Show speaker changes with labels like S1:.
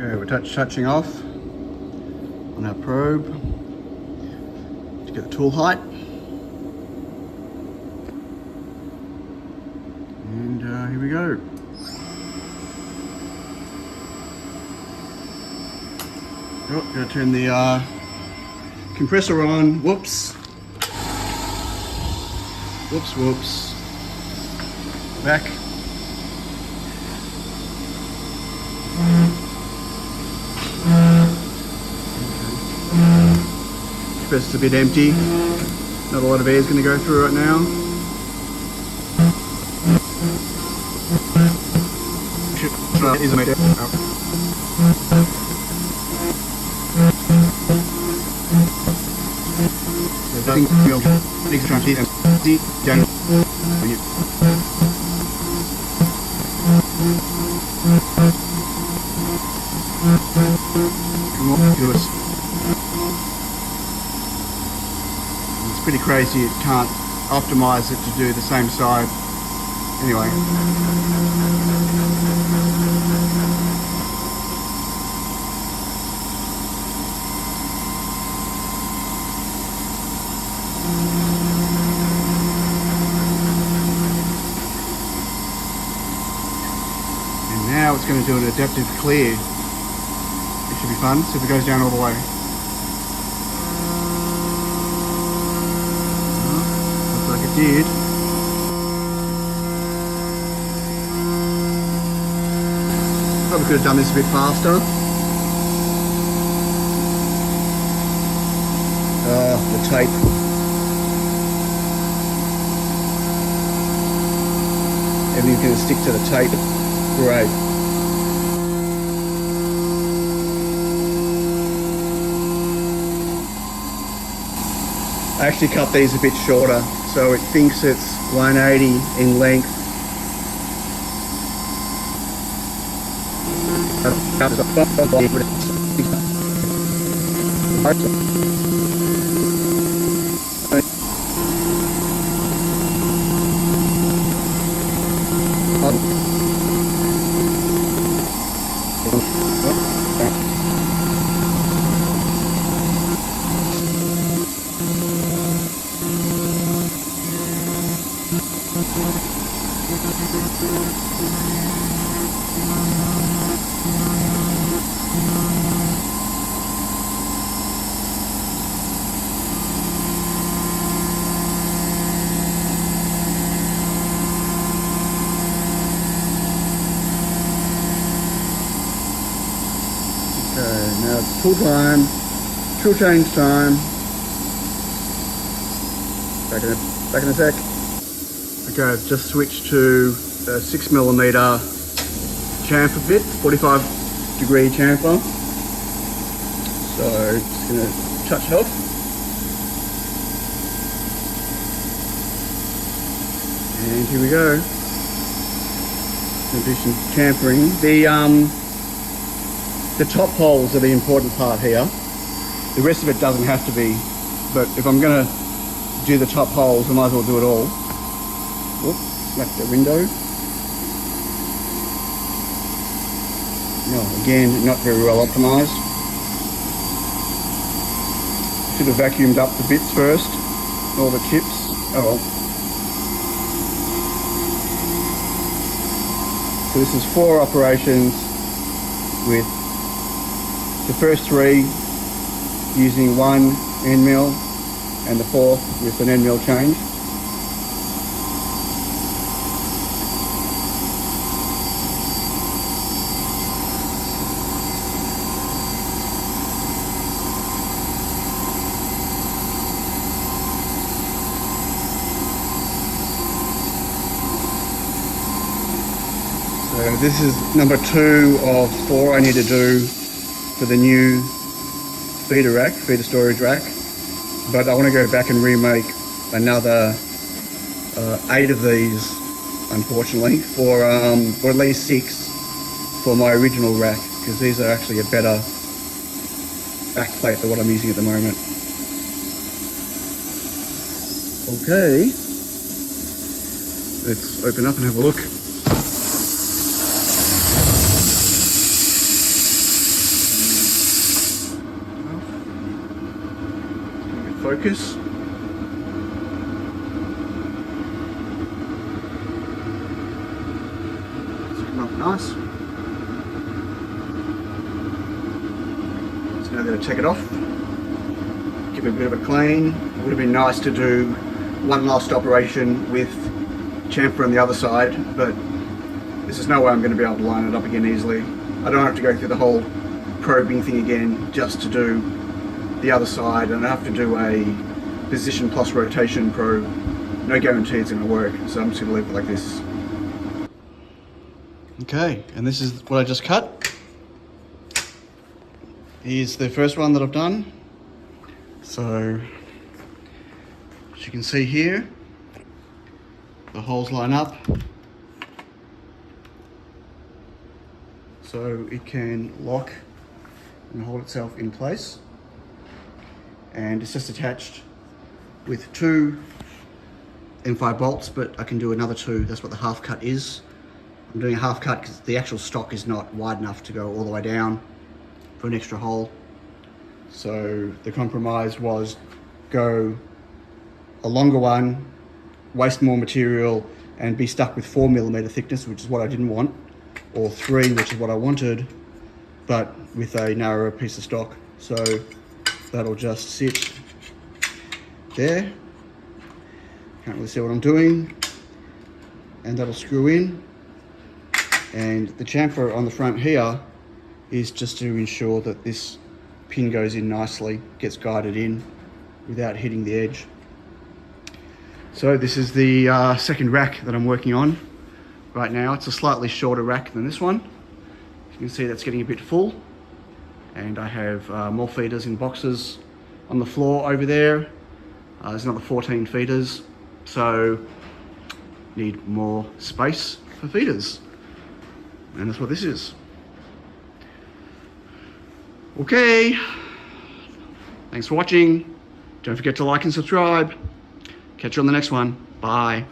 S1: Okay, we're touching off on our probe to get the tool height. And here we go. Oh, gotta turn the compressor on. Whoops. Whoops. Back. Compressor's a bit empty. Not a lot of air is going to go through right now. It's pretty crazy, it can't optimize it to do the same side. Anyway. And now it's going to do an adaptive clear. It should be fun. See if it goes down all the way. Looks like it did. Probably could have done this a bit faster. The tape. Everything's going to stick to the tape. Great. I actually cut these a bit shorter, so it thinks it's 180 in length. Okay, now it's tool time, tool change time. Back in a sec. Okay, I've just switched to a 6mm chamfer bit, 45-degree chamfer. So just going to touch it off. And here we go. Going to do some chamfering. The top holes are the important part here. The rest of it doesn't have to be, but if I'm going to do the top holes, I might as well do it all. Whoop, smack the window. No, again, not very well optimized. Should have vacuumed up the bits first, all the chips. Oh well. So this is 4 operations with the first 3 using 1 end mill and the 4th with an end mill change. So this is number 2 of 4 I need to do for the new feeder storage rack, but I want to go back and remake another 8 of these, unfortunately, or at least 6 for my original rack, because these are actually a better backplate than what I'm using at the moment. Okay, let's open up and have a look. focus. It's come up nice. So now I'm going to take it off, give it a bit of a clean. It would have been nice to do one last operation with chamfer on the other side, but there's no way I'm going to be able to line it up again easily. I don't have to go through the whole probing thing again just to do the other side, and I have to do a position plus rotation probe. No guarantee it's going to work, so I'm just going to leave it like this. Okay, and this is what I just cut. Here's the first one that I've done. So, as you can see here, the holes line up. So it can lock and hold itself in place. And it's just attached with 2 M5 bolts, but I can do another 2. That's what the half cut is. I'm doing a half cut because the actual stock is not wide enough to go all the way down for an extra hole. So the compromise was go a longer one, waste more material, and be stuck with 4mm thickness, which is what I didn't want, or 3, which is what I wanted, but with a narrower piece of stock. So that'll just sit there. Can't really see what I'm doing. And that'll screw in. And the chamfer on the front here is just to ensure that this pin goes in nicely, gets guided in without hitting the edge. So this is the second rack that I'm working on right now. It's a slightly shorter rack than this one. You can see that's getting a bit full. And I have more feeders in boxes on the floor over there. There's another 14 feeders. So need more space for feeders. And that's what this is. Okay. Thanks for watching. Don't forget to like and subscribe. Catch you on the next one. Bye.